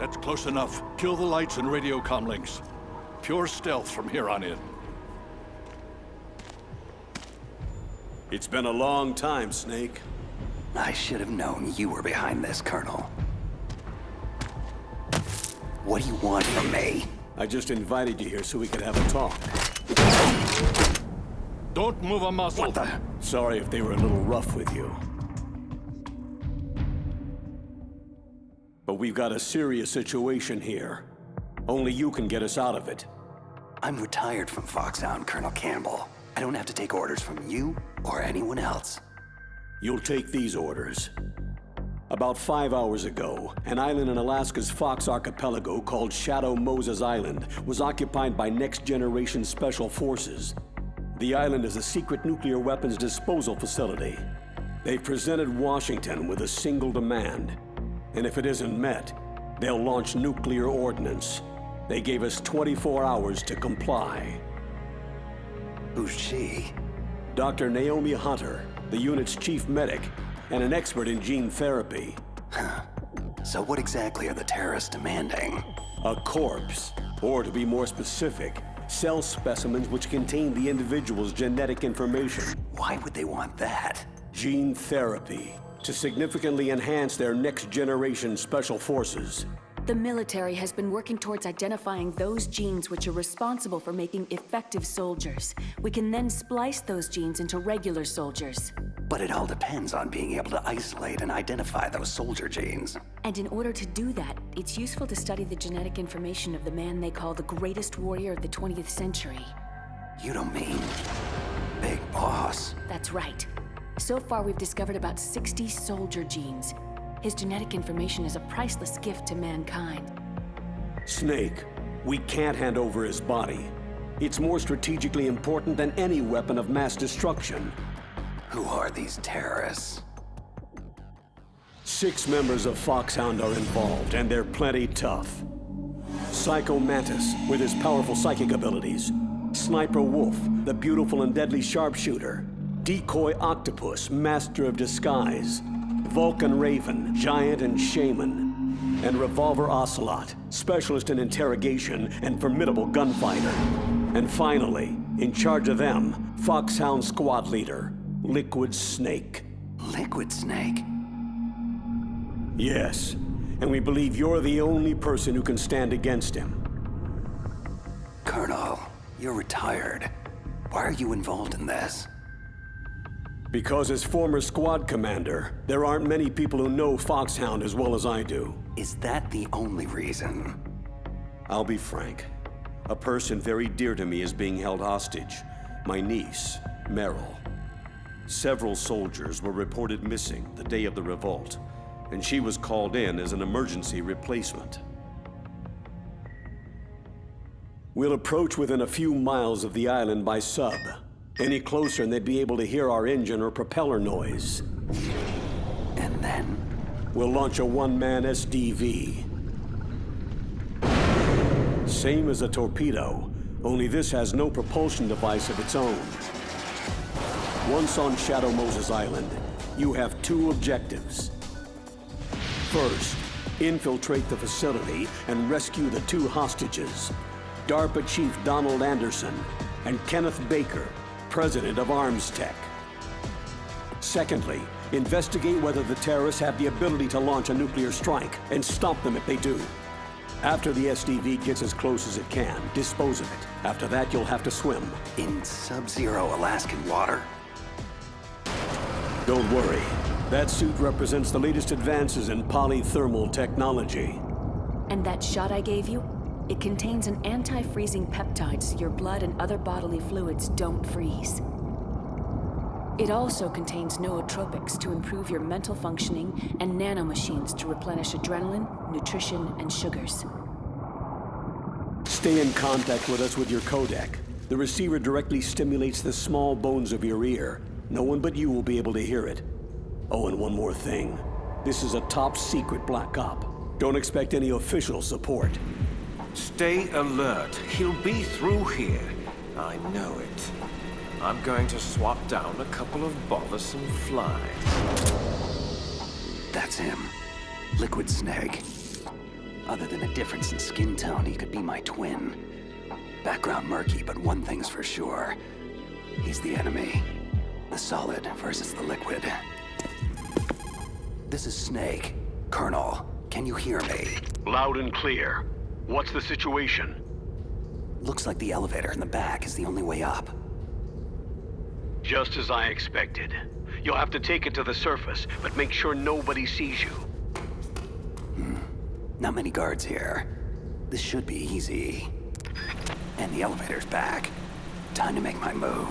That's close enough. Kill the lights and radio comm links. Pure stealth from here on in. It's been a long time, Snake. I should have known you were behind this, Colonel. What do you want from me? I just invited you here so we could have a talk. Don't move a muscle. What the? Sorry if they were a little rough with you. But we've got a serious situation here. Only you can get us out of it. I'm retired from Foxhound, Colonel Campbell. I don't have to take orders from you or anyone else. You'll take these orders. About 5 hours ago, an island in Alaska's Fox Archipelago called Shadow Moses Island was occupied by next-generation special forces. The island is a secret nuclear weapons disposal facility. They've presented Washington with a single demand, and if it isn't met, they'll launch nuclear ordnance. They gave us 24 hours to comply. Who's she? Dr. Naomi Hunter, the unit's chief medic, and an expert in gene therapy. So what exactly are the terrorists demanding? A corpse, or to be more specific, cell specimens which contain the individual's genetic information. Why would they want that? Gene therapy, to significantly enhance their next-generation special forces. The military has been working towards identifying those genes which are responsible for making effective soldiers. We can then splice those genes into regular soldiers. But it all depends on being able to isolate and identify those soldier genes. And in order to do that, it's useful to study the genetic information of the man they call the greatest warrior of the 20th century. You don't mean Big Boss? That's right. So far, we've discovered about 60 soldier genes. His genetic information is a priceless gift to mankind. Snake, we can't hand over his body. It's more strategically important than any weapon of mass destruction. Who are these terrorists? 6 members of Foxhound are involved, and they're plenty tough. Psycho Mantis, with his powerful psychic abilities. Sniper Wolf, the beautiful and deadly sharpshooter. Decoy Octopus, master of disguise. Vulcan Raven, giant and shaman. And Revolver Ocelot, specialist in interrogation and formidable gunfighter. And finally, in charge of them, Foxhound squad leader, Liquid Snake. Liquid Snake? Yes, and we believe you're the only person who can stand against him. Colonel, you're retired. Why are you involved in this? Because as former squad commander, there aren't many people who know Foxhound as well as I do. Is that the only reason? I'll be frank. A person very dear to me is being held hostage. My niece, Meryl. Several soldiers were reported missing the day of the revolt, and she was called in as an emergency replacement. We'll approach within a few miles of the island by sub. Any closer and they'd be able to hear our engine or propeller noise. And then? We'll launch a one-man SDV. Same as a torpedo, only this has no propulsion device of its own. Once on Shadow Moses Island, you have 2 objectives. First, infiltrate the facility and rescue the 2 hostages, DARPA Chief Donald Anderson and Kenneth Baker, President of Arms Tech. Secondly, investigate whether the terrorists have the ability to launch a nuclear strike and stop them if they do. After the SDV gets as close as it can, dispose of it. After that, you'll have to swim. In sub-zero Alaskan water? Don't worry. That suit represents the latest advances in polythermal technology. And that shot I gave you? It contains an anti-freezing peptide so your blood and other bodily fluids don't freeze. It also contains nootropics to improve your mental functioning and nanomachines to replenish adrenaline, nutrition, and sugars. Stay in contact with us with your codec. The receiver directly stimulates the small bones of your ear. No one but you will be able to hear it. Oh, and one more thing. This is a top-secret Black Op. Don't expect any official support. Stay alert. He'll be through here. I know it. I'm going to swat down a couple of bothersome flies. That's him. Liquid Snake. Other than a difference in skin tone, he could be my twin. Background murky, but one thing's for sure. He's the enemy. The solid versus the liquid. This is Snake. Colonel, can you hear me? Loud and clear. What's the situation? Looks like the elevator in the back is the only way up. Just as I expected. You'll have to take it to the surface, but make sure nobody sees you. Not many guards here. This should be easy. And the elevator's back. Time to make my move.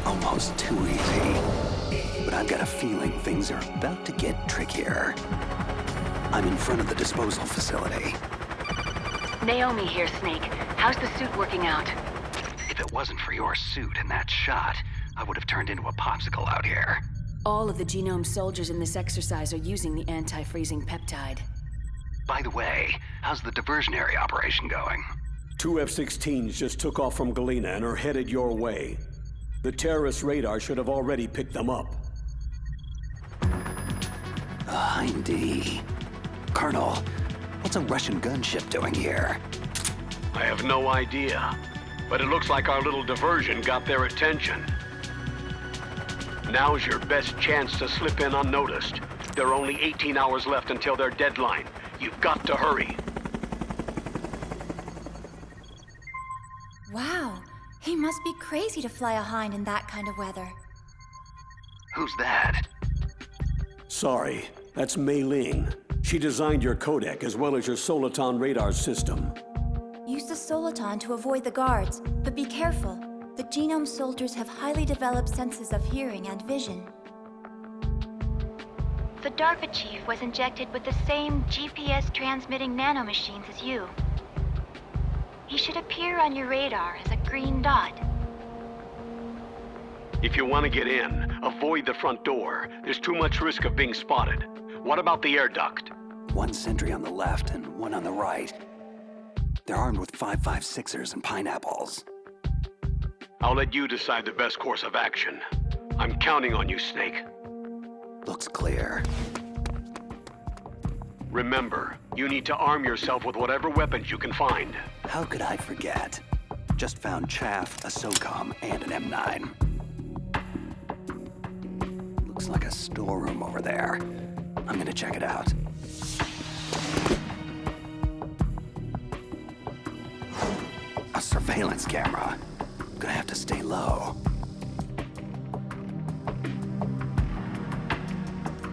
Almost too easy. But I've got a feeling things are about to get trickier. I'm in front of the disposal facility. Naomi here, Snake. How's the suit working out? If it wasn't for your suit and that shot, I would have turned into a popsicle out here. All of the genome soldiers in this exercise are using the anti-freezing peptide. By the way, how's the diversionary operation going? 2 F-16s just took off from Galena and are headed your way. The terrorist radar should have already picked them up. A Hind-D. Colonel, what's a Russian gunship doing here? I have no idea, but it looks like our little diversion got their attention. Now's your best chance to slip in unnoticed. There are only 18 hours left until their deadline. You've got to hurry. Wow, he must be crazy to fly a Hind in that kind of weather. Who's that? Sorry, that's Mei Ling. She designed your codec as well as your Soliton radar system. Use the Soliton to avoid the guards, but be careful. The genome soldiers have highly developed senses of hearing and vision. The DARPA chief was injected with the same GPS transmitting nanomachines as you. He should appear on your radar as a green dot. If you want to get in, avoid the front door. There's too much risk of being spotted. What about the air duct? One sentry on the left and one on the right. They're armed with 5.56ers and pineapples. I'll let you decide the best course of action. I'm counting on you, Snake. Looks clear. Remember, you need to arm yourself with whatever weapons you can find. How could I forget? Just found chaff, a SOCOM, and an M9. Looks like a storeroom over there. I'm gonna check it out. A surveillance camera. Gonna have to stay low.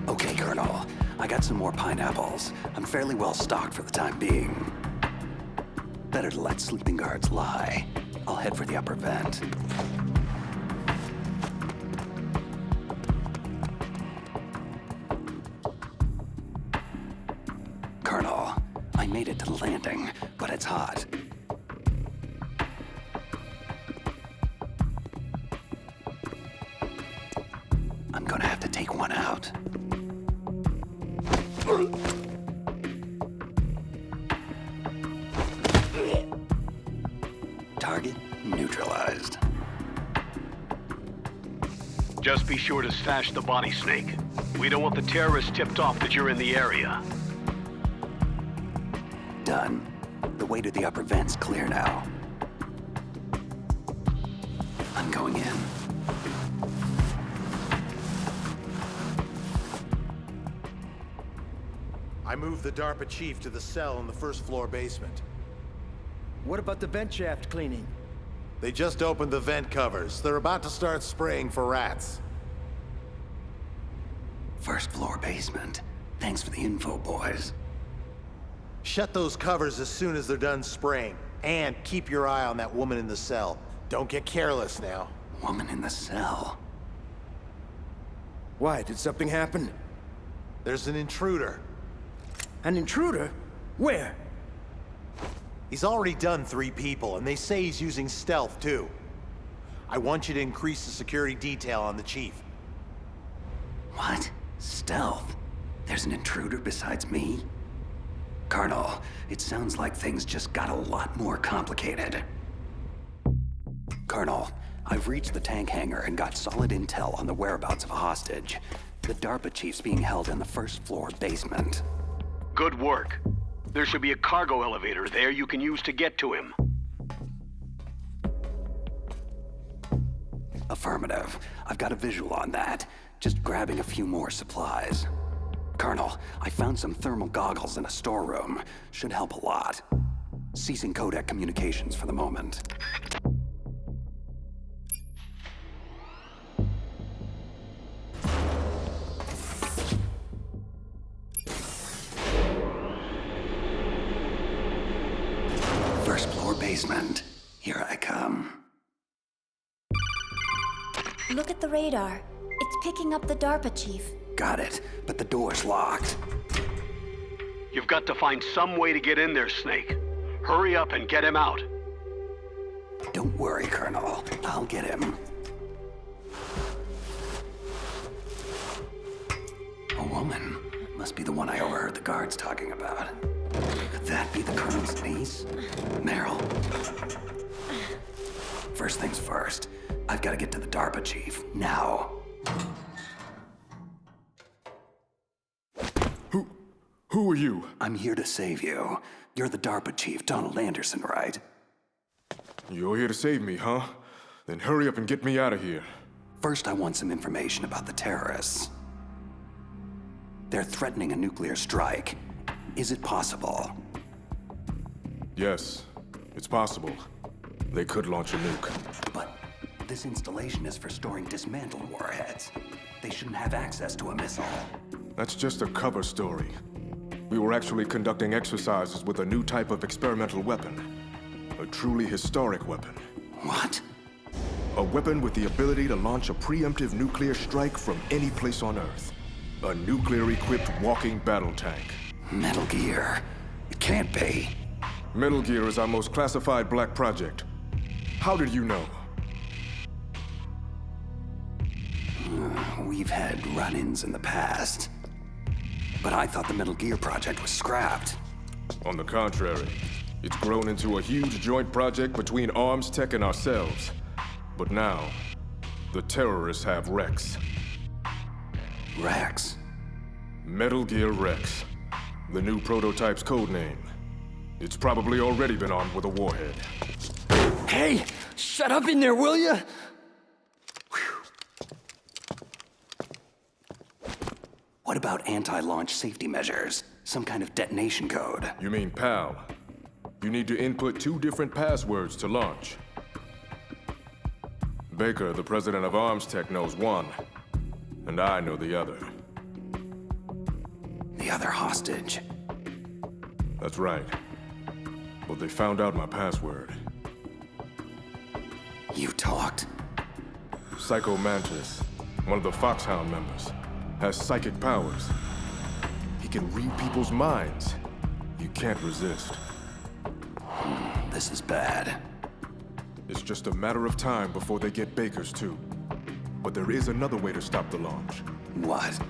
Okay, Colonel. I got some more pineapples. I'm fairly well stocked for the time being. Better to let sleeping guards lie. I'll head for the upper vent. Colonel, I made it to the landing, but it's hot. I'm gonna have to take one out. Target neutralized. Just be sure to stash the body, Snake. We don't want the terrorists tipped off that you're in the area. Done. The way to the upper vent's clear now. I'm going in. I moved the DARPA chief to the cell in the first floor basement. What about the vent shaft cleaning? They just opened the vent covers. They're about to start spraying for rats. First floor basement. Thanks for the info, boys. Shut those covers as soon as they're done spraying. And keep your eye on that woman in the cell. Don't get careless now. Woman in the cell. Why, did something happen? There's an intruder. An intruder? Where? He's already done 3 people, and they say he's using stealth, too. I want you to increase the security detail on the chief. What? Stealth? There's an intruder besides me? Colonel, it sounds like things just got a lot more complicated. Colonel, I've reached the tank hangar and got solid intel on the whereabouts of a hostage. The DARPA chief's being held in the first floor basement. Good work. There should be a cargo elevator there you can use to get to him. Affirmative. I've got a visual on that. Just grabbing a few more supplies. Colonel, I found some thermal goggles in a storeroom. Should help a lot. Ceasing codec communications for the moment. First floor basement. Here I come. Look at the radar. It's picking up the DARPA chief. Got it, but the door's locked. You've got to find some way to get in there, Snake. Hurry up and get him out. Don't worry, Colonel. I'll get him. A woman. Must be the one I overheard the guards talking about. Could that be the Colonel's niece? Meryl. First things first. I've got to get to the DARPA chief. Now. Who are you? I'm here to save you. You're the DARPA chief, Donald Anderson, right? You're here to save me, huh? Then hurry up and get me out of here. First, I want some information about the terrorists. They're threatening a nuclear strike. Is it possible? Yes, it's possible. They could launch a nuke. But this installation is for storing dismantled warheads. They shouldn't have access to a missile. That's just a cover story. We were actually conducting exercises with a new type of experimental weapon. A truly historic weapon. What? A weapon with the ability to launch a preemptive nuclear strike from any place on Earth. A nuclear-equipped walking battle tank. Metal Gear. It can't be. Metal Gear is our most classified black project. How did you know? We've had run-ins in the past. But I thought the Metal Gear project was scrapped. On the contrary, it's grown into a huge joint project between Arms Tech and ourselves. But now, the terrorists have Rex. Rex? Metal Gear Rex. The new prototype's code name. It's probably already been armed with a warhead. Hey! Shut up in there, will ya? What about anti-launch safety measures? Some kind of detonation code? You mean PAL? You need to input 2 different passwords to launch. Baker, the president of Arms Tech, knows one, and I know the other. The other hostage? That's right. But they found out my password. You talked? Psycho Mantis, one of the Foxhound members, has psychic powers. He can read people's minds. You can't resist. This is bad. It's just a matter of time before they get Baker's too. But there is another way to stop the launch. What?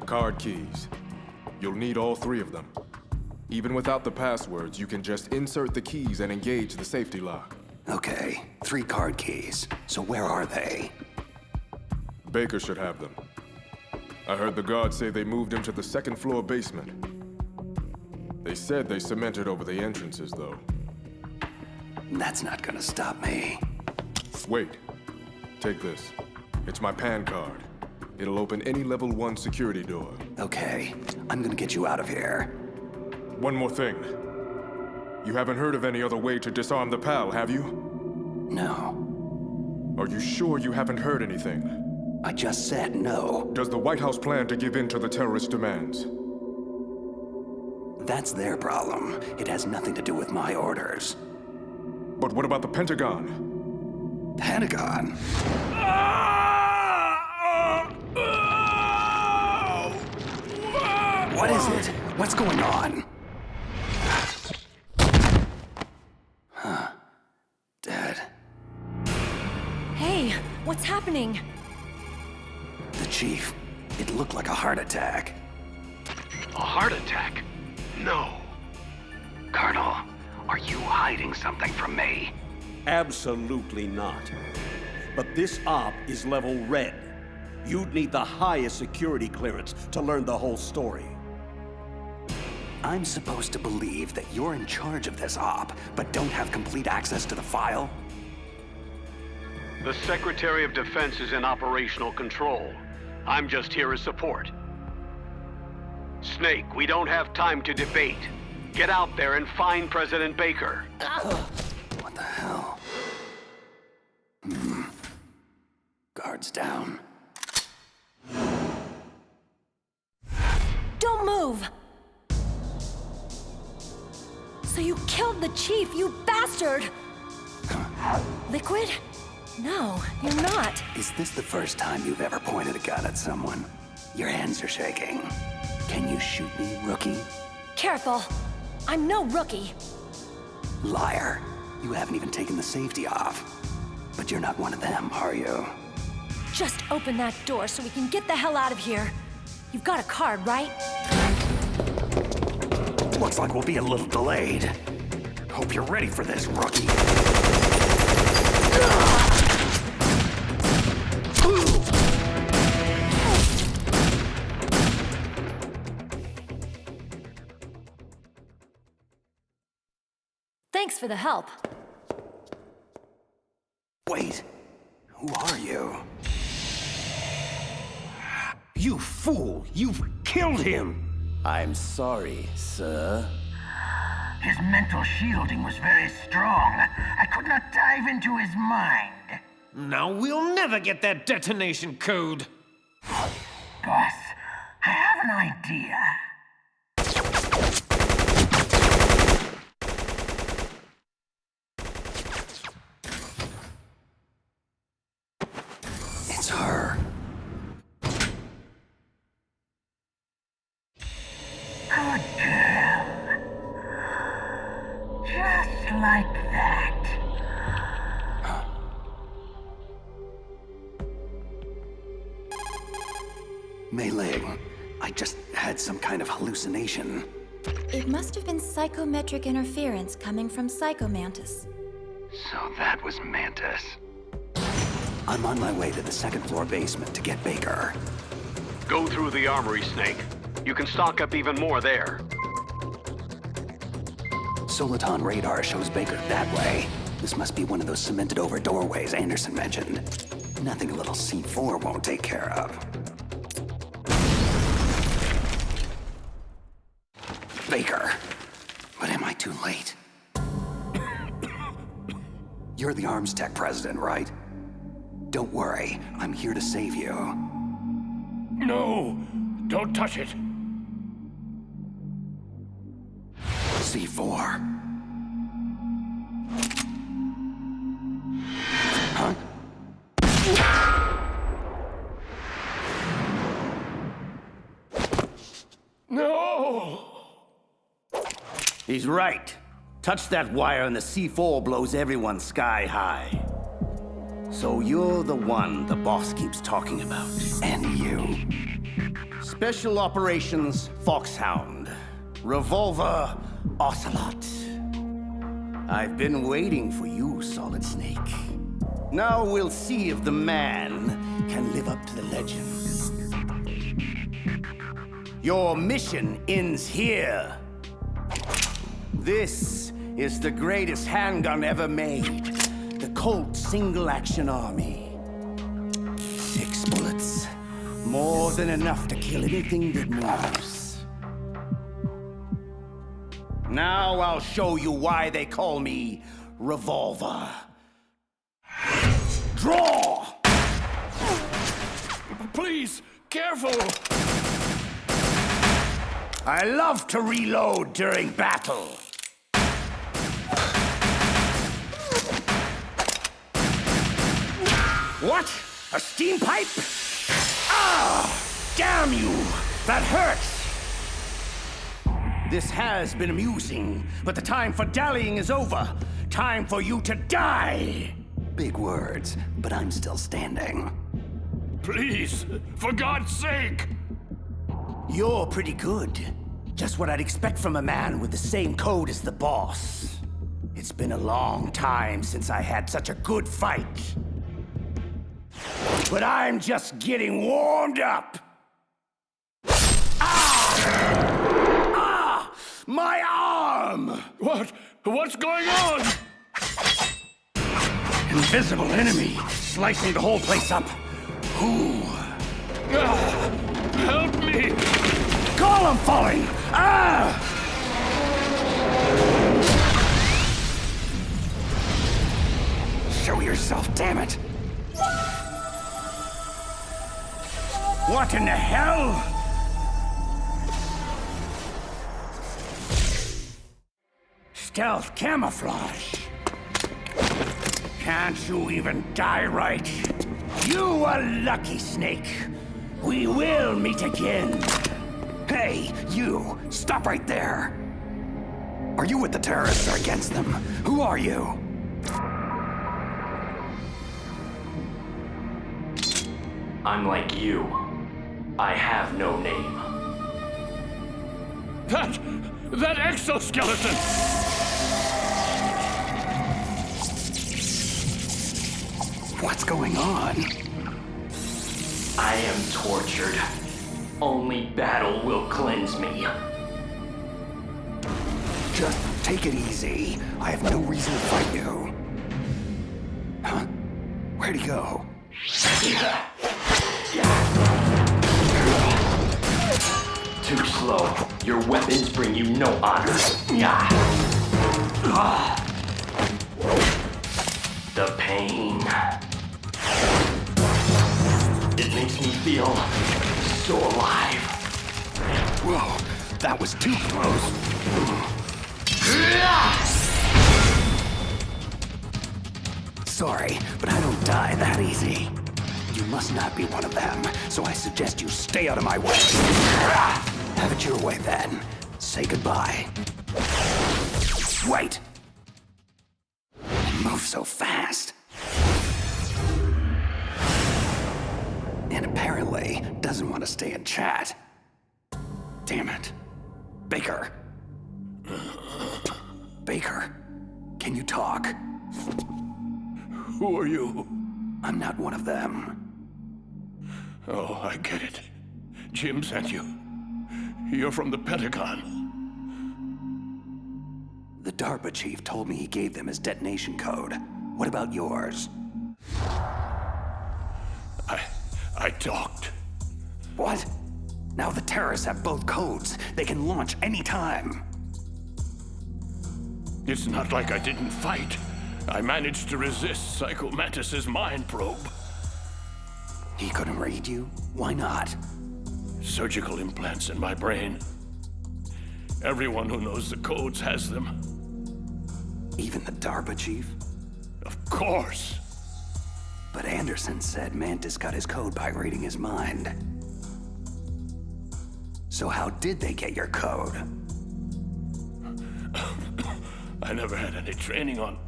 Card keys. You'll need all 3 of them. Even without the passwords, you can just insert the keys and engage the safety lock. Okay, 3 card keys. So where are they? Baker should have them. I heard the guards say they moved him to the 2nd floor basement. They said they cemented over the entrances, though. That's not gonna stop me. Wait. Take this. It's my PAN card. It'll open any level 1 security door. Okay, I'm gonna get you out of here. One more thing. You haven't heard of any other way to disarm the PAL, have you? No. Are you sure you haven't heard anything? I just said no. Does the White House plan to give in to the terrorist demands? That's their problem. It has nothing to do with my orders. But what about the Pentagon? Pentagon? What is it? What's going on? Huh. Dead. Hey, what's happening? The chief. It looked like a heart attack. A heart attack? No. Colonel, are you hiding something from me? Absolutely not. But this op is level red. You'd need the highest security clearance to learn the whole story. I'm supposed to believe that you're in charge of this op, but don't have complete access to the file? The Secretary of Defense is in operational control. I'm just here as support. Snake, we don't have time to debate. Get out there and find President Baker. What the hell? Guards down. Don't move! So you killed the chief, you bastard! Liquid? No, you're not. Is this the first time you've ever pointed a gun at someone? Your hands are shaking. Can you shoot me, rookie? Careful. I'm no rookie. Liar. You haven't even taken the safety off. But you're not one of them, are you? Just open that door so we can get the hell out of here. You've got a card, right? Looks like we'll be a little delayed. Hope you're ready for this, rookie. Thanks for the help. Wait, who are you? You fool! You've killed him! I'm sorry, sir. His mental shielding was very strong. I could not dive into his mind. Now we'll never get that detonation code. Boss, I have an idea. It's her. Good girl. Just like that. Mei Ling, I just had some kind of hallucination. It must have been psychometric interference coming from Psychomantis. So that was Mantis. I'm on my way to the second floor basement to get Baker. Go through the armory, Snake. You can stock up even more there. Soliton radar shows Baker that way. This must be one of those cemented over doorways Anderson mentioned. Nothing a little C4 won't take care of. Baker. But am I too late? You're the Arms Tech president, right? Don't worry, I'm here to save you. No, don't touch it. C4. Huh? No! He's right. Touch that wire and the C4 blows everyone sky high. So you're the one the boss keeps talking about. And you. Special Operations Foxhound. Revolver Ocelot. I've been waiting for you, Solid Snake. Now we'll see if the man can live up to the legend. Your mission ends here. This is the greatest handgun ever made. The Colt Single Action Army. 6 bullets. More than enough to kill anything that moves. Now I'll show you why they call me Revolver. Draw! Please, careful! I love to reload during battle. What? A steam pipe? Ah! Damn you! That hurts! This has been amusing, but the time for dallying is over. Time for you to die! Big words, but I'm still standing. Please, for God's sake! You're pretty good. Just what I'd expect from a man with the same code as the boss. It's been a long time since I had such a good fight. But I'm just getting warmed up. Ah! My arm! What's going on? Invisible enemy, slicing the whole place up. Who? Help me! Column falling! Ah! Show yourself, damn it! What in the hell? Stealth camouflage. Can't you even die right? You are lucky, Snake. We will meet again. Hey, you! Stop right there! Are you with the terrorists or against them? Who are you? I'm like you. I have no name. That exoskeleton! What's going on? I am tortured. Only battle will cleanse me. Just take it easy. I have no reason to fight you. Huh? Where'd he go? Too slow. Your weapons bring you no honor. The pain. It makes me feel so alive. Whoa, that was too close. Sorry, but I don't die that easy. You must not be one of them, so I suggest you stay out of my way. Have it your way then. Say goodbye. Wait! Move so fast. And apparently doesn't want to stay and chat. Damn it. Baker. Baker, can you talk? Who are you? I'm not one of them. Oh, I get it. Jim sent you. You're from the Pentagon. The DARPA chief told me he gave them his detonation code. What about yours? I talked. What? Now the terrorists have both codes. They can launch anytime. It's not like I didn't fight. I managed to resist Psycho Mantis's mind probe. He couldn't read you? Why not? Surgical implants in my brain. Everyone who knows the codes has them. Even the DARPA chief? Of course. But Anderson said Mantis got his code by reading his mind. So how did they get your code? I never had any training on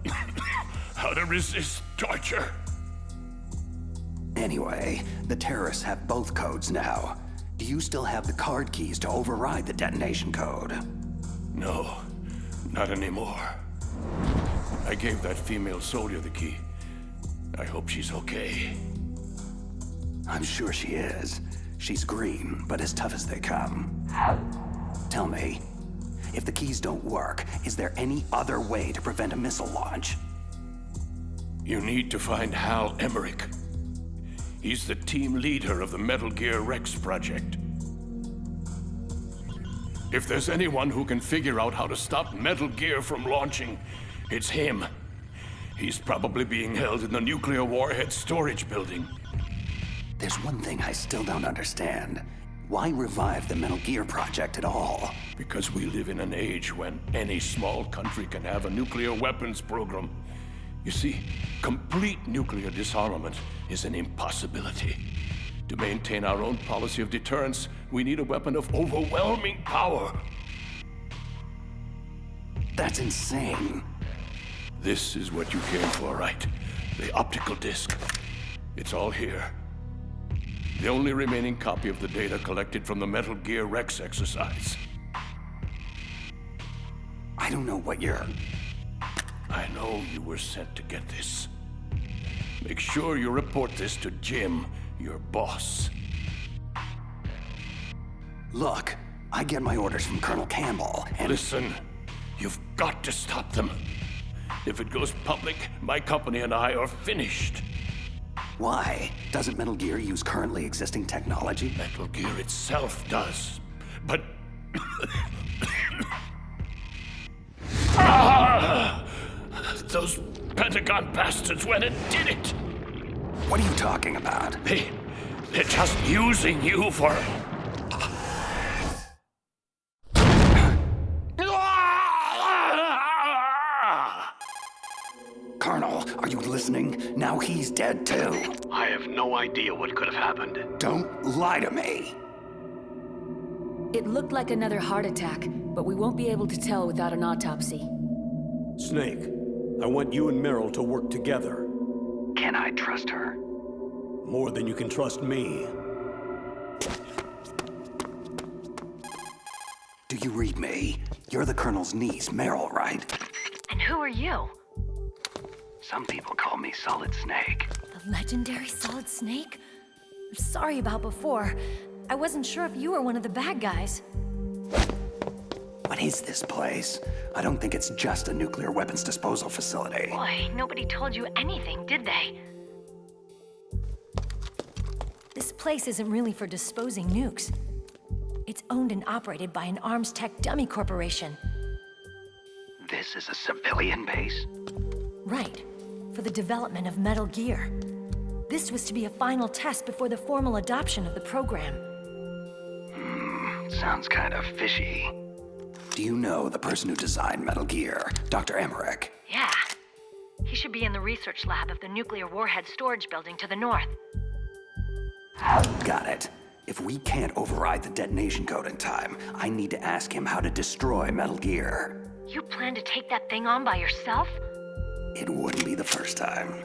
how to resist torture. Anyway, the terrorists have both codes now. Do you still have the card keys to override the detonation code? No, not anymore. I gave that female soldier the key. I hope she's okay. I'm sure she is. She's green, but as tough as they come. Tell me, if the keys don't work, is there any other way to prevent a missile launch? You need to find Hal Emmerich. He's the team leader of the Metal Gear Rex project. If there's anyone who can figure out how to stop Metal Gear from launching, it's him. He's probably being held in the nuclear warhead storage building. There's one thing I still don't understand. Why revive the Metal Gear project at all? Because we live in an age when any small country can have a nuclear weapons program. You see, complete nuclear disarmament is an impossibility. To maintain our own policy of deterrence, we need a weapon of overwhelming power. That's insane. This is what you came for, right? The optical disc. It's all here. The only remaining copy of the data collected from the Metal Gear Rex exercise. I don't know what you're... I know you were sent to get this. Make sure you report this to Jim, your boss. Look, I get my orders from Colonel Campbell, and... Listen, you've got to stop them. If it goes public, my company and I are finished. Why? Doesn't Metal Gear use currently existing technology? Metal Gear itself does, but... Those Pentagon bastards went and did it! What are you talking about? They're just using you for... Colonel, are you listening? Now he's dead too. I have no idea what could have happened. Don't lie to me. It looked like another heart attack, but we won't be able to tell without an autopsy. Snake, I want you and Meryl to work together. Can I trust her? More than you can trust me. Do you read me? You're the Colonel's niece, Meryl, right? And who are you? Some people call me Solid Snake. The legendary Solid Snake? I'm sorry about before. I wasn't sure if you were one of the bad guys. What is this place? I don't think it's just a nuclear weapons disposal facility. Boy, nobody told you anything, did they? This place isn't really for disposing nukes. It's owned and operated by an arms tech dummy corporation. This is a civilian base? Right. For the development of Metal Gear. This was to be a final test before the formal adoption of the program. Sounds kind of fishy. Do you know the person who designed Metal Gear, Dr. Emmerich? Yeah. He should be in the research lab of the nuclear warhead storage building to the north. Got it. If we can't override the detonation code in time, I need to ask him how to destroy Metal Gear. You plan to take that thing on by yourself? It wouldn't be the first time.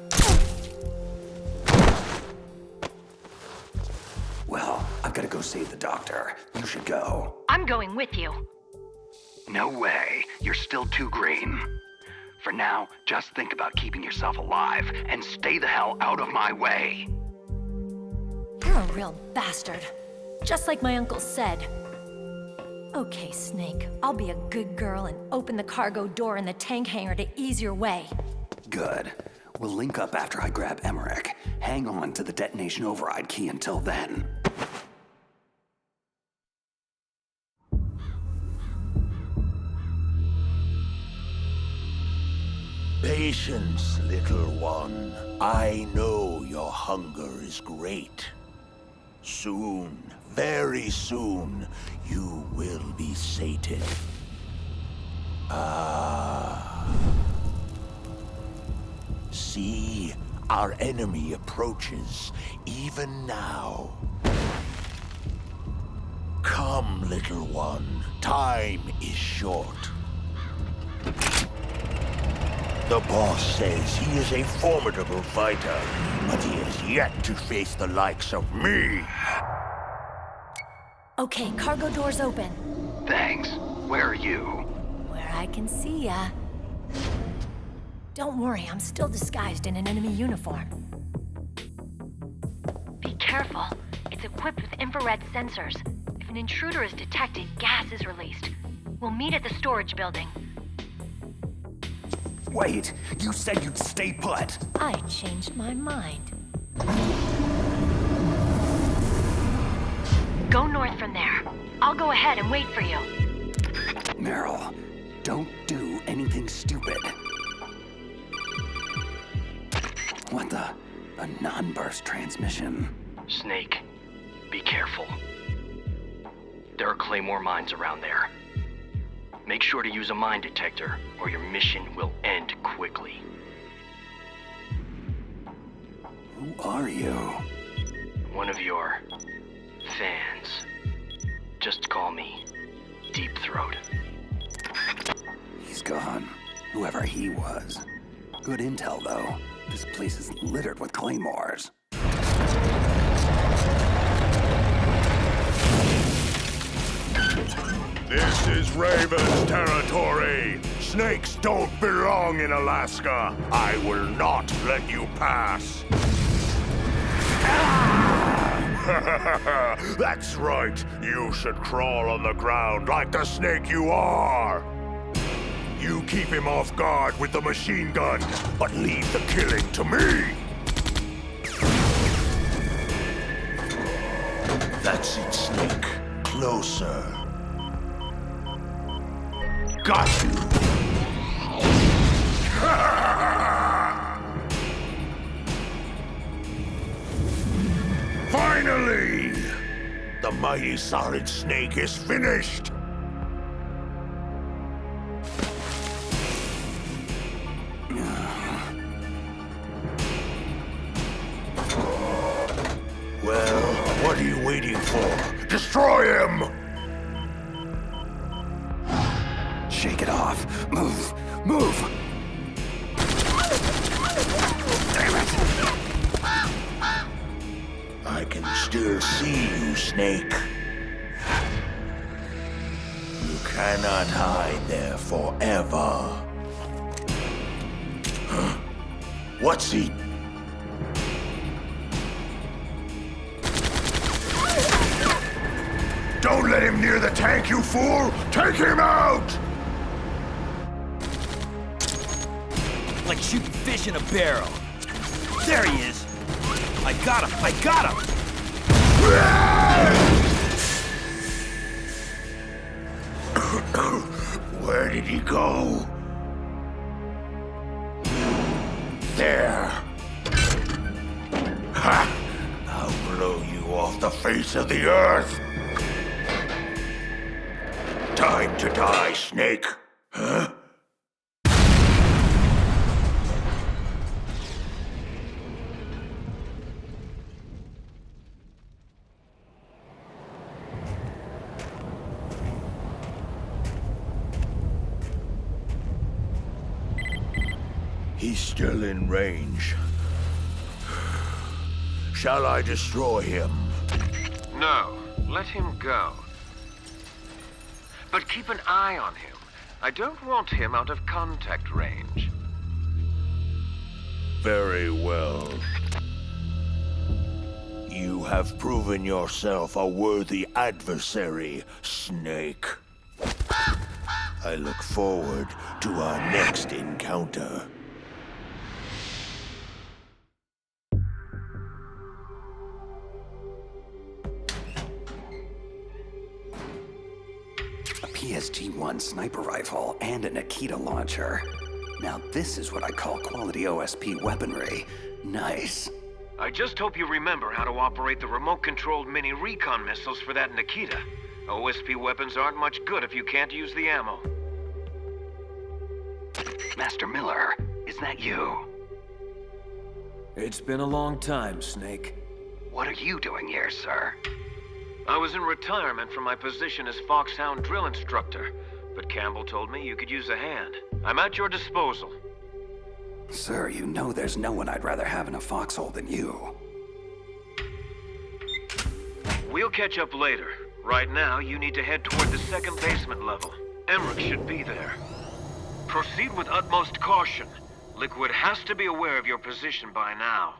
Well, I've got to go save the doctor. You should go. I'm going with you. No way. You're still too green. For now, just think about keeping yourself alive and stay the hell out of my way. You're a real bastard. Just like my uncle said. Okay, Snake. I'll be a good girl and open the cargo door in the tank hangar to ease your way. Good. We'll link up after I grab Emmerich. Hang on to the detonation override key until then. Patience, little one. I know your hunger is great. Soon, very soon, you will be sated. See, our enemy approaches, even now. Come, little one. Time is short. The boss says he is a formidable fighter, but he has yet to face the likes of me. Okay, cargo door's open. Thanks. Where are you? Where I can see ya. Don't worry, I'm still disguised in an enemy uniform. Be careful. It's equipped with infrared sensors. If an intruder is detected, gas is released. We'll meet at the storage building. Wait, you said you'd stay put. I changed my mind. Go north from there. I'll go ahead and wait for you. Meryl, don't do anything stupid. What the? A non-burst transmission. Snake, be careful. There are Claymore mines around there. Make sure to use a mine detector, or your mission will end quickly. Who are you? One of your fans. Just call me Deep Throat. He's gone. Whoever he was. Good intel, though. This place is littered with claymores. This is Raven's territory. Snakes don't belong in Alaska. I will not let you pass. That's right. You should crawl on the ground like the snake you are. You keep him off guard with the machine gun, but leave the killing to me. That's it, Snake. Closer. Got you! Finally! The mighty Solid Snake is finished! Well, what are you waiting for? Destroy him! Shake it off. Move. Move! Damn it! I can still see you, Snake. You cannot hide there forever. Huh? What's he? Don't let him near the tank, you fool! Take him out! Like shooting fish in a barrel. There he is! I got him! I got him! Where did he go? There! Ha! I'll blow you off the face of the earth! Time to die, Snake! Huh? He's still in range. Shall I destroy him? No, let him go. But keep an eye on him. I don't want him out of contact range. Very well. You have proven yourself a worthy adversary, Snake. I look forward to our next encounter. PSG-1 sniper rifle and a Nikita launcher. Now this is what I call quality OSP weaponry. Nice. I just hope you remember how to operate the remote-controlled mini recon missiles for that Nikita. OSP weapons aren't much good if you can't use the ammo. Master Miller, is that you? It's been a long time, Snake. What are you doing here, sir? I was in retirement from my position as Foxhound drill instructor, but Campbell told me you could use a hand. I'm at your disposal. Sir, you know there's no one I'd rather have in a foxhole than you. We'll catch up later. Right now, you need to head toward the second basement level. Emmerich should be there. Proceed with utmost caution. Liquid has to be aware of your position by now.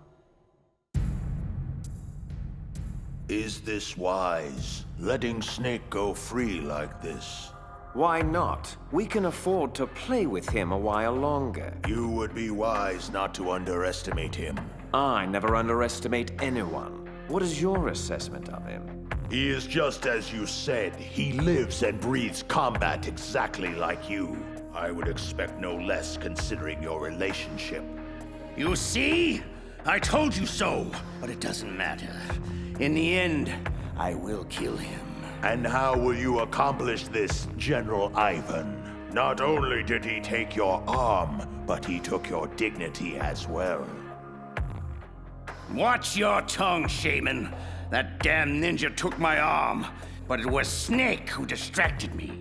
Is this wise? Letting Snake go free like this? Why not? We can afford to play with him a while longer. You would be wise not to underestimate him. I never underestimate anyone. What is your assessment of him? He is just as you said. He lives and breathes combat exactly like you. I would expect no less considering your relationship. You see? I told you so, but it doesn't matter. In the end, I will kill him. And how will you accomplish this, General Ivan? Not only did he take your arm, but he took your dignity as well. Watch your tongue, Shaman. That damn ninja took my arm, but it was Snake who distracted me.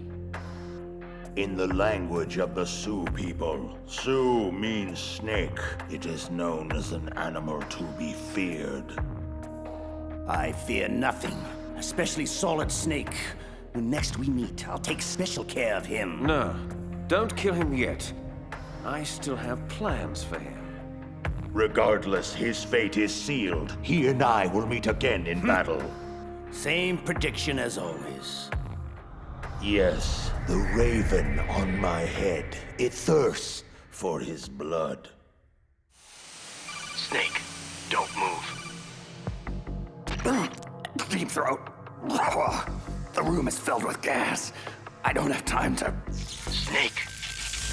In the language of the Sioux people, Sioux means snake. It is known as an animal to be feared. I fear nothing, especially Solid Snake. When next we meet, I'll take special care of him. No, don't kill him yet. I still have plans for him. Regardless, his fate is sealed. He and I will meet again in battle. Same prediction as always. Yes, the raven on my head. It thirsts for his blood. Snake, don't move. Deep throat. The room is filled with gas. I don't have time to... Snake,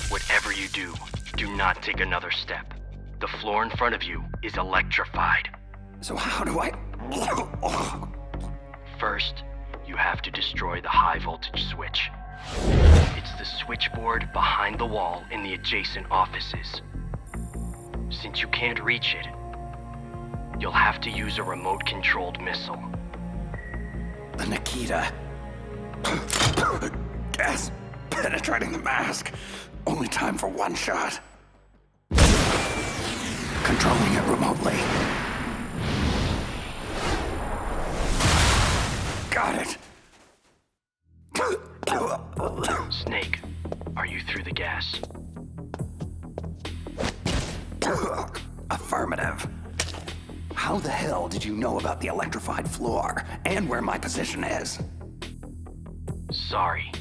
whatever you do, do not take another step. The floor in front of you is electrified. So how do I... First, you have to destroy the high voltage switch. It's the switchboard behind the wall in the adjacent offices. Since you can't reach it, you'll have to use a remote-controlled missile. The Nikita. Gas penetrating the mask. Only time for one shot. Controlling it remotely. Got it. Snake, are you through the gas? Affirmative. How the hell did you know about the electrified floor and where my position is? Sorry.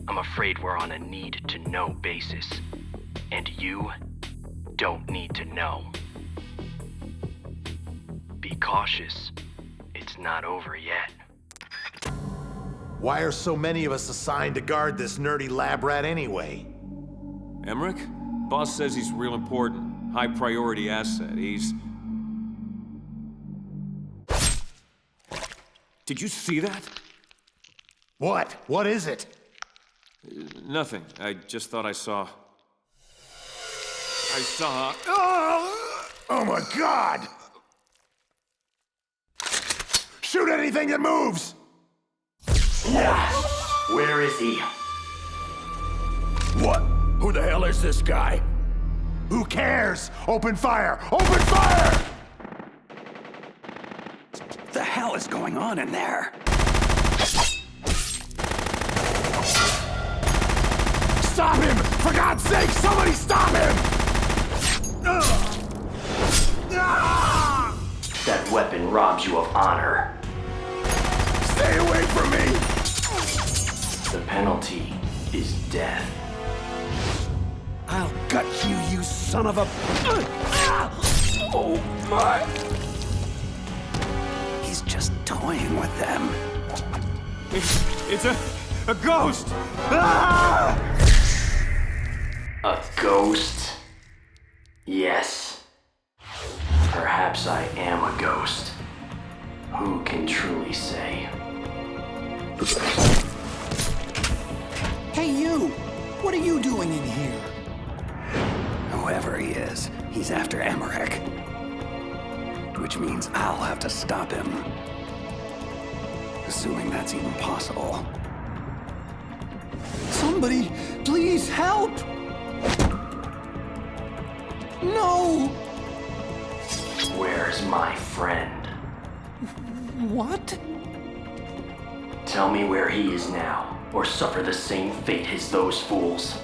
I'm afraid we're on a need-to-know basis. And you don't need to know. Be cautious. It's not over yet. Why are so many of us assigned to guard this nerdy lab rat anyway? Emmerich? Boss says he's real important. High priority asset. He's... Did you see that? What? What is it? Nothing. I just thought I saw... Oh my God! Shoot anything that moves! Where is he? What? Who the hell is this guy? Who cares? Open fire! Open fire! The hell is going on in there? Stop him! For God's sake, somebody stop him! That weapon robs you of honor. Stay away from me! The penalty is death. I'll gut you, you son of a... Oh my... He's just toying with them. It's a ghost! A ghost? Yes. Perhaps I am a ghost. Who can truly say? Hey, you! What are you doing in here? Whoever he is, he's after Emmerich. Which means I'll have to stop him. Assuming that's even possible. Somebody, please help! No! Where's my friend? What? Tell me where he is now, or suffer the same fate as those fools.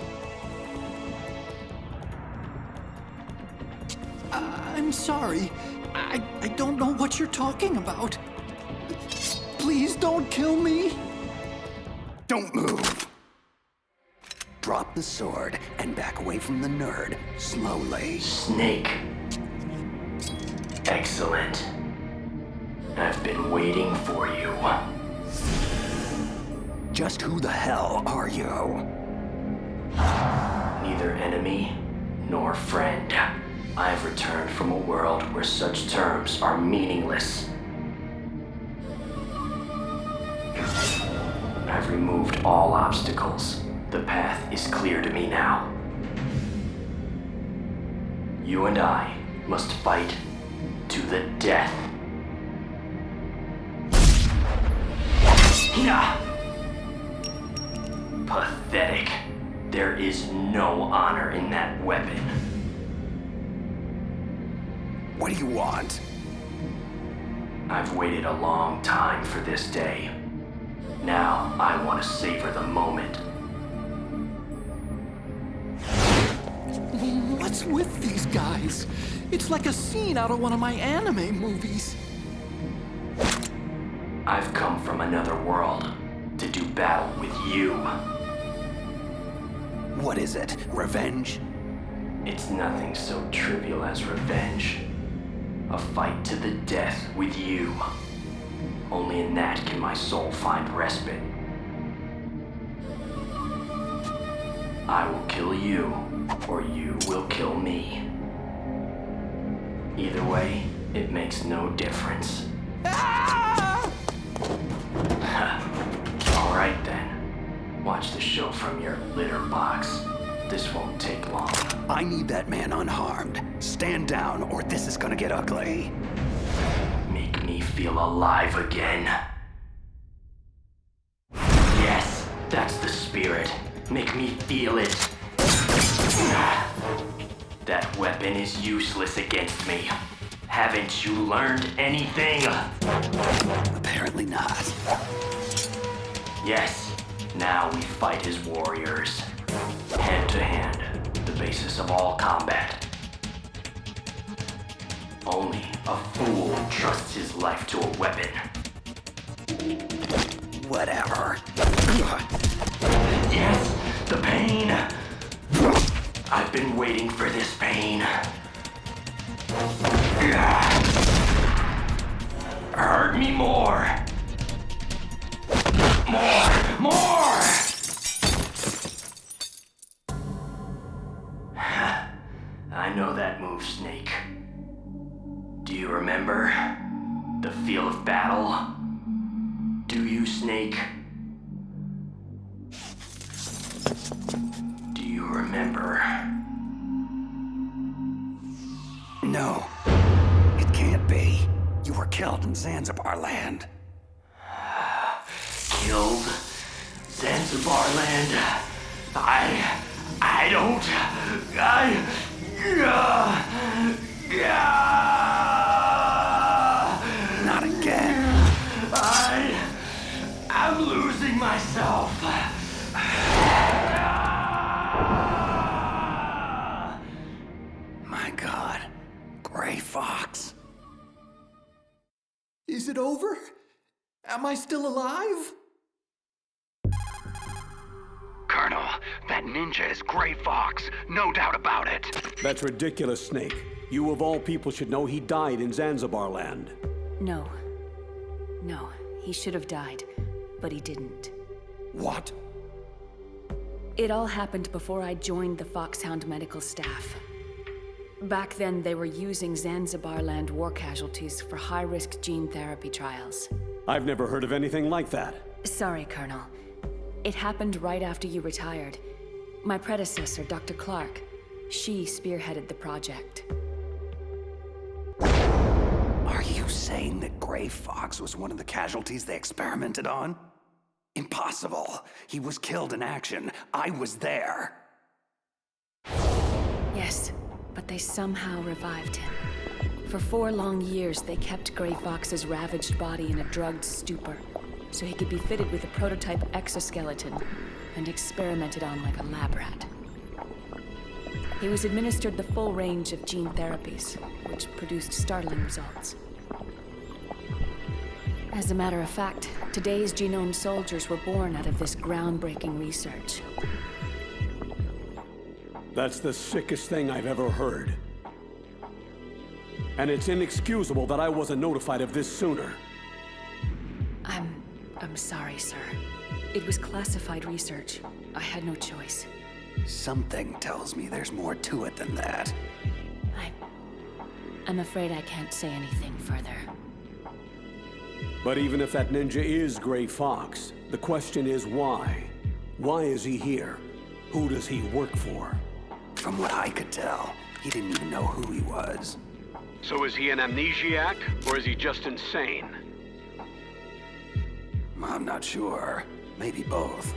I'm sorry. I don't know what you're talking about. Please don't kill me. Don't move. Drop the sword and back away from the nerd, slowly. Snake. Excellent. I've been waiting for you. Just who the hell are you? Neither enemy nor friend. I've returned from a world where such terms are meaningless. I've removed all obstacles. The path is clear to me now. You and I must fight to the death. Pathetic. There is no honor in that weapon. What do you want? I've waited a long time for this day. Now, I want to savor the moment. What's with these guys? It's like a scene out of one of my anime movies. I've come from another world to do battle with you. What is it? Revenge? It's nothing so trivial as revenge. A fight to the death with you. Only in that can my soul find respite. I will kill you, or you will kill me. Either way, it makes no difference. Alright then. Watch the show from your litter box. This won't take long. I need that man unharmed. Stand down, or this is gonna get ugly. Make me feel alive again. Yes, that's the spirit. Make me feel it. That weapon is useless against me. Haven't you learned anything? Apparently not. Yes, now we fight as warriors. Hand to hand, the basis of all combat. Only a fool trusts his life to a weapon. Whatever. Yes, the pain. I've been waiting for this pain. Hurt me more. More! I know that move, Snake. Do you remember? The feel of battle? Do you, Snake? Do you remember? No. It can't be. You were killed in Zanzibar land. Killed? Zanzibar land? I don't... Not again. I'm losing myself. My God. Gray Fox. Is it over? Am I still alive? Colonel, that ninja is Gray Fox. No doubt about it. That's ridiculous, Snake. You of all people should know he died in Zanzibar land. No. No, he should have died, but he didn't. What? It all happened before I joined the Foxhound medical staff. Back then, they were using Zanzibar land war casualties for high-risk gene therapy trials. I've never heard of anything like that. Sorry, Colonel. It happened right after you retired. My predecessor, Dr. Clark, she spearheaded the project. Are you saying that Gray Fox was one of the casualties they experimented on? Impossible. He was killed in action. I was there. Yes, but they somehow revived him. For 4 long years, they kept Gray Fox's ravaged body in a drugged stupor, so he could be fitted with a prototype exoskeleton and experimented on like a lab rat. He was administered the full range of gene therapies, which produced startling results. As a matter of fact, today's genome soldiers were born out of this groundbreaking research. That's the sickest thing I've ever heard. And it's inexcusable that I wasn't notified of this sooner. I'm sorry, sir. It was classified research. I had no choice. Something tells me there's more to it than that. I'm afraid I can't say anything further. But even if that ninja is Gray Fox, the question is why? Why is he here? Who does he work for? From what I could tell, he didn't even know who he was. So is he an amnesiac, or is he just insane? I'm not sure. Maybe both.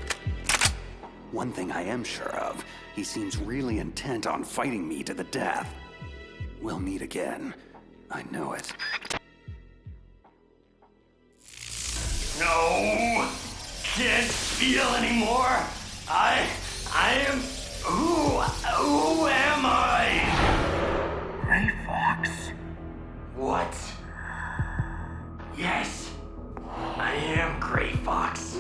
One thing I am sure of, he seems really intent on fighting me to the death. We'll meet again. I know it. No! can't feel anymore. I am... Who am I? Gray Fox. What? Yes, I am Gray Fox.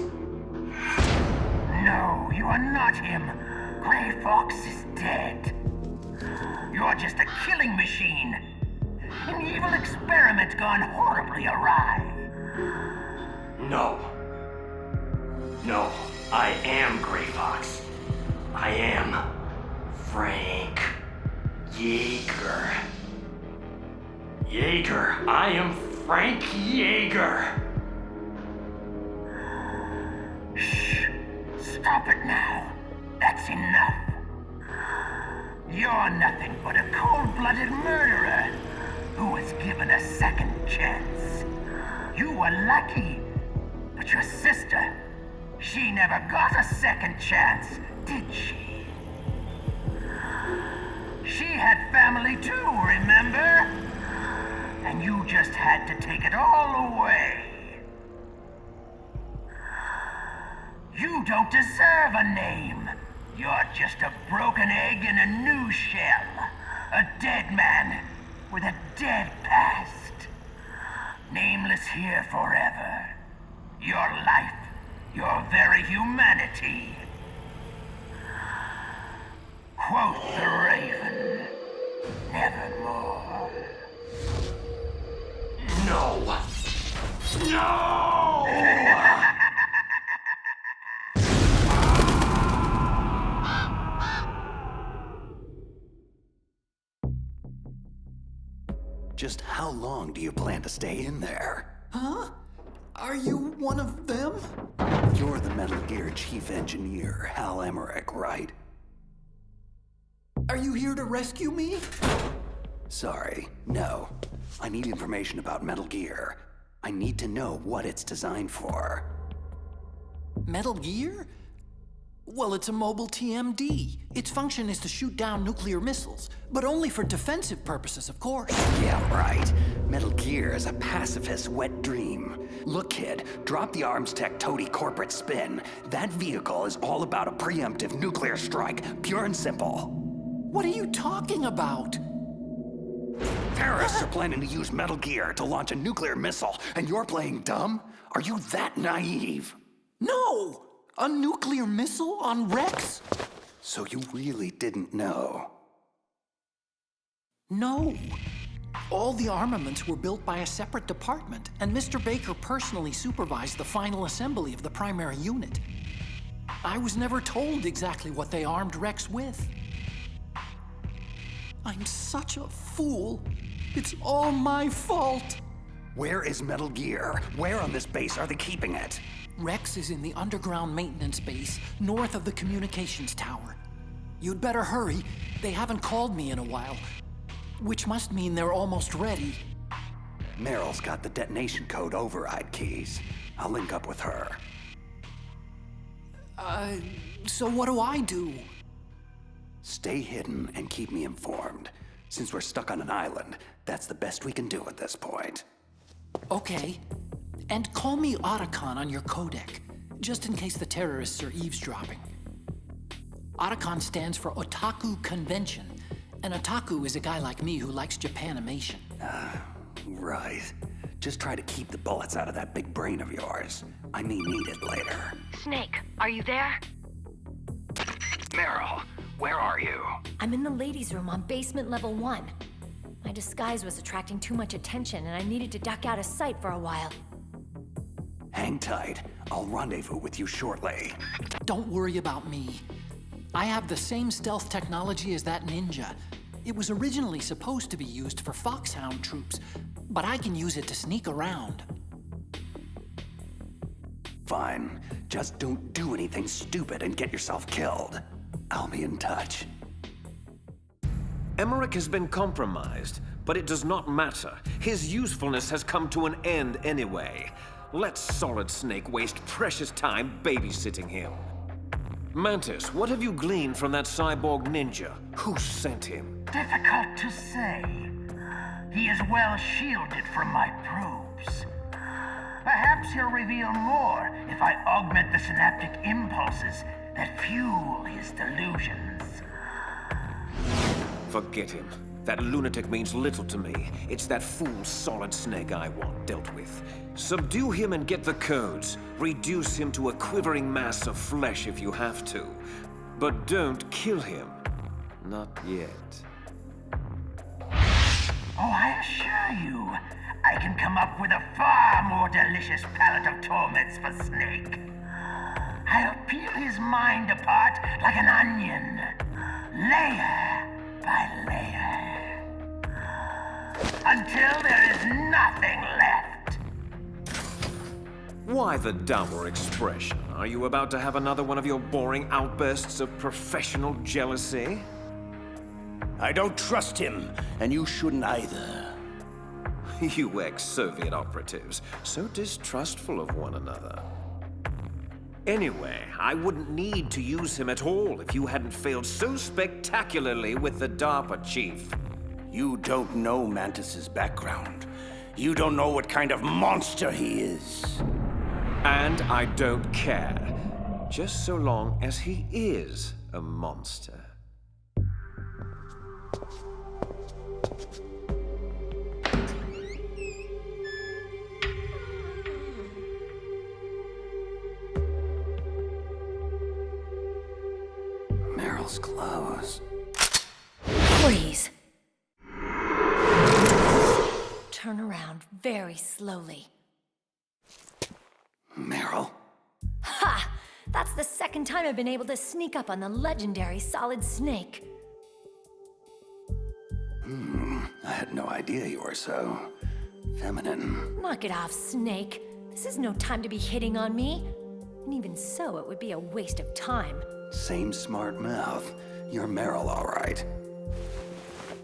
No, you are not him. Gray Fox is dead. You're just a killing machine. An evil experiment gone horribly awry. No. No, I am Gray Fox. I am Frank Yeager. Yeager. I am Frank Yeager. Shh. Stop it now. That's enough. You're nothing but a cold-blooded murderer who was given a second chance. You were lucky, but your sister, she never got a second chance, did she? She had family too, remember? And you just had to take it all away. You don't deserve a name. You're just a broken egg in a new shell. A dead man with a dead past. Nameless here forever. Your life, your very humanity. Quoth the raven, nevermore. No! No! Just how long do you plan to stay in there? Huh? Are you one of them? You're the Metal Gear chief engineer, Hal Emmerich, right? Are you here to rescue me? Sorry, no. I need information about Metal Gear. I need to know what it's designed for. Metal Gear? Well, it's a mobile TMD. Its function is to shoot down nuclear missiles, but only for defensive purposes, of course. Yeah, right. Metal Gear is a pacifist's wet dream. Look, kid, drop the arms tech toady corporate spin. That vehicle is all about a preemptive nuclear strike, pure and simple. What are you talking about? Terrorists are planning to use Metal Gear to launch a nuclear missile, and you're playing dumb? Are you that naive? No! A nuclear missile on Rex? So you really didn't know? No. All the armaments were built by a separate department, and Mr. Baker personally supervised the final assembly of the primary unit. I was never told exactly what they armed Rex with. I'm such a fool. It's all my fault. Where is Metal Gear? Where on this base are they keeping it? Rex is in the underground maintenance base, north of the communications tower. You'd better hurry. They haven't called me in a while, which must mean they're almost ready. Meryl's got the detonation code override keys. I'll link up with her. So what do I do? Stay hidden and keep me informed. Since we're stuck on an island, that's the best we can do at this point. Okay. And call me Otacon on your codec, just in case the terrorists are eavesdropping. Otacon stands for Otaku Convention, and Otaku is a guy like me who likes Japanimation. Right. Just try to keep the bullets out of that big brain of yours. I may need it later. Snake, are you there? Meryl, where are you? I'm in the ladies' room on basement level 1. My disguise was attracting too much attention, and I needed to duck out of sight for a while. Hang tight. I'll rendezvous with you shortly. Don't worry about me. I have the same stealth technology as that ninja. It was originally supposed to be used for Foxhound troops, but I can use it to sneak around. Fine. Just don't do anything stupid and get yourself killed. I'll be in touch. Emmerich has been compromised, but it does not matter. His usefulness has come to an end anyway. Let Solid Snake waste precious time babysitting him. Mantis, what have you gleaned from that cyborg ninja? Who sent him? Difficult to say. He is well shielded from my probes. Perhaps he'll reveal more if I augment the synaptic impulses that fuel his delusions. Forget him. That lunatic means little to me. It's that fool Solid Snake I want dealt with. Subdue him and get the codes. Reduce him to a quivering mass of flesh if you have to. But don't kill him. Not yet. Oh, I assure you, I can come up with a far more delicious palette of torments for Snake. I'll peel his mind apart like an onion, layer by layer, until there is nothing left. Why the dour expression? Are you about to have another one of your boring outbursts of professional jealousy? I don't trust him, and you shouldn't either. You ex-Soviet operatives, so distrustful of one another. Anyway, I wouldn't need to use him at all if you hadn't failed so spectacularly with the DARPA chief. You don't know Mantis's background. You don't know what kind of monster he is. And I don't care. Just so long as he is a monster. Meryl's clothes. Please. Turn around very slowly. Meryl? Ha! That's the second time I've been able to sneak up on the legendary Solid Snake. I had no idea you were so feminine. Knock it off, Snake. This is no time to be hitting on me. And even so, it would be a waste of time. Same smart mouth. You're Meryl, all right.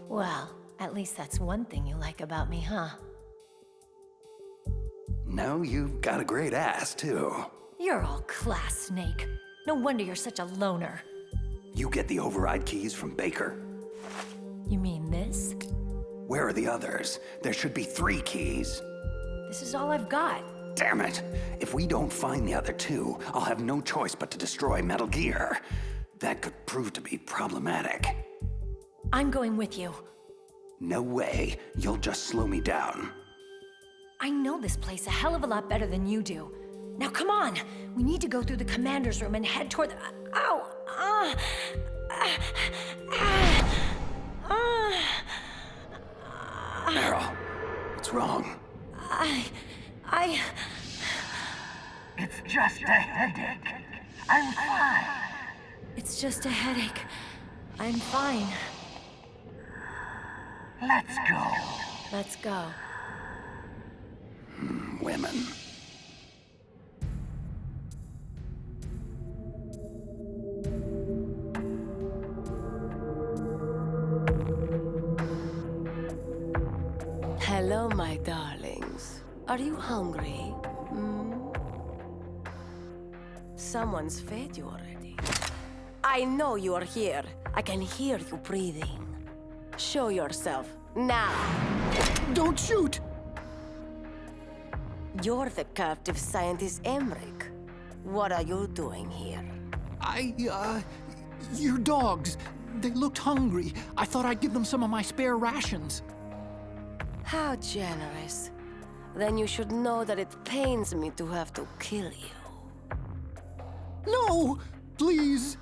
Well, at least that's one thing you like about me, huh? No, you've got a great ass, too. You're all class, Snake. No wonder you're such a loner. You get the override keys from Baker. You mean this? Where are the others? There should be 3 keys. This is all I've got. Damn it! If we don't find the other 2, I'll have no choice but to destroy Metal Gear. That could prove to be problematic. I'm going with you. No way. You'll just slow me down. I know this place a hell of a lot better than you do. Now come on! We need to go through the commander's room and head toward the... Ow! Meryl, what's wrong? It's just a headache. I'm fine. It's just a headache. I'm fine. Let's go. Let's go. Women. Hello, my darlings. Are you hungry? Someone's fed you already. I know you are here. I can hear you breathing. Show yourself, now! Don't shoot! You're the captive scientist Emmerich. What are you doing here? Your dogs. They looked hungry. I thought I'd give them some of my spare rations. How generous. Then you should know that it pains me to have to kill you. No! Please!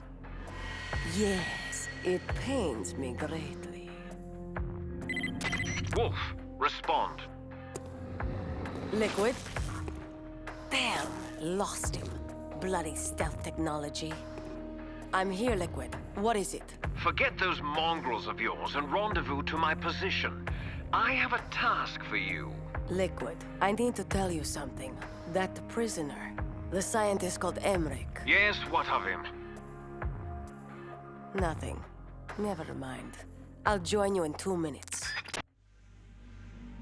Yes, it pains me greatly. Wolf, respond. Liquid? Damn, lost him. Bloody stealth technology. I'm here, Liquid. What is it? Forget those mongrels of yours and rendezvous to my position. I have a task for you. Liquid, I need to tell you something. That prisoner, the scientist called Emmerich. Yes, what of him? Nothing. Never mind. I'll join you in 2 minutes.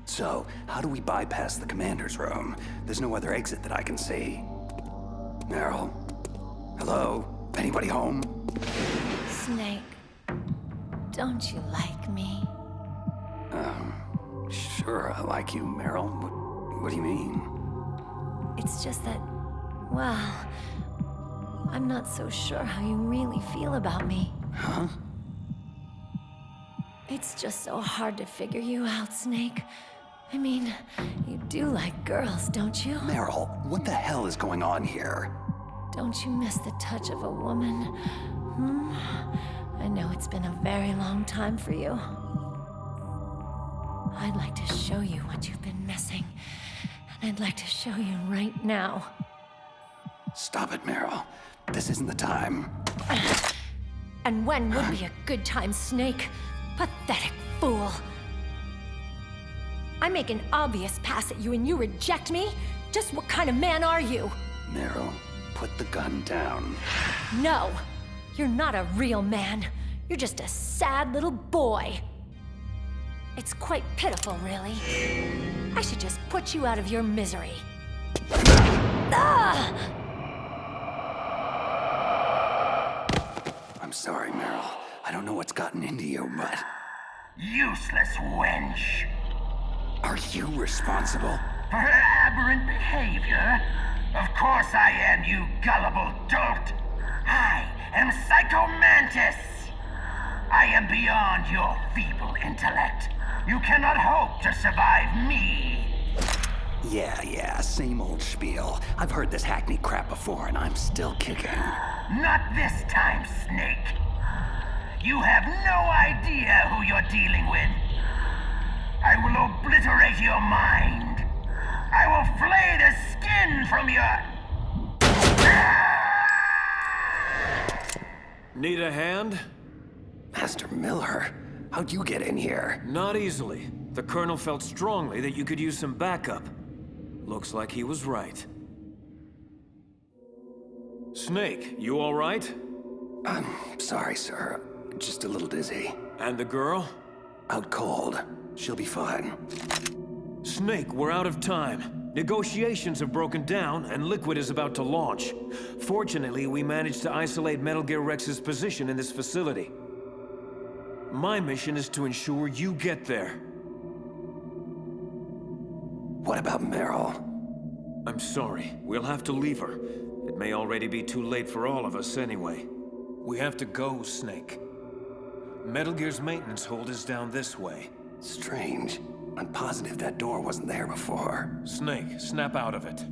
So, how do we bypass the commander's room? There's no other exit that I can see. Meryl? Hello? Anybody home? Snake, don't you like me? Sure, I like you, Meryl. What do you mean? It's just that, well, I'm not so sure how you really feel about me. Huh? It's just so hard to figure you out, Snake. I mean, you do like girls, don't you? Meryl, what the hell is going on here? Don't you miss the touch of a woman? I know it's been a very long time for you. I'd like to show you what you've been missing. And I'd like to show you right now. Stop it, Meryl. This isn't the time. And when would be a good time, Snake? Pathetic fool. I make an obvious pass at you and you reject me? Just what kind of man are you? Meryl, put the gun down. No, you're not a real man. You're just a sad little boy. It's quite pitiful, really. I should just put you out of your misery. Ah! I'm sorry, Meryl. I don't know what's gotten into you, but... Useless wench. Are you responsible? For her aberrant behavior? Of course I am, you gullible dolt. I am Psycho Mantis. I am beyond your feeble intellect. You cannot hope to survive me. Yeah, same old spiel. I've heard this hackney crap before, and I'm still kicking. Not this time, Snake. You have no idea who you're dealing with. I will obliterate your mind. I will flay the skin from your... Need a hand? Master Miller, how'd you get in here? Not easily. The Colonel felt strongly that you could use some backup. Looks like he was right. Snake, you all right? I'm sorry, sir. Just a little dizzy. And the girl? Out cold. She'll be fine. Snake, we're out of time. Negotiations have broken down, and Liquid is about to launch. Fortunately, we managed to isolate Metal Gear Rex's position in this facility. My mission is to ensure you get there. What about Meryl? I'm sorry. We'll have to leave her. It may already be too late for all of us anyway. We have to go, Snake. Metal Gear's maintenance hold is down this way. Strange. I'm positive that door wasn't there before. Snake, snap out of it.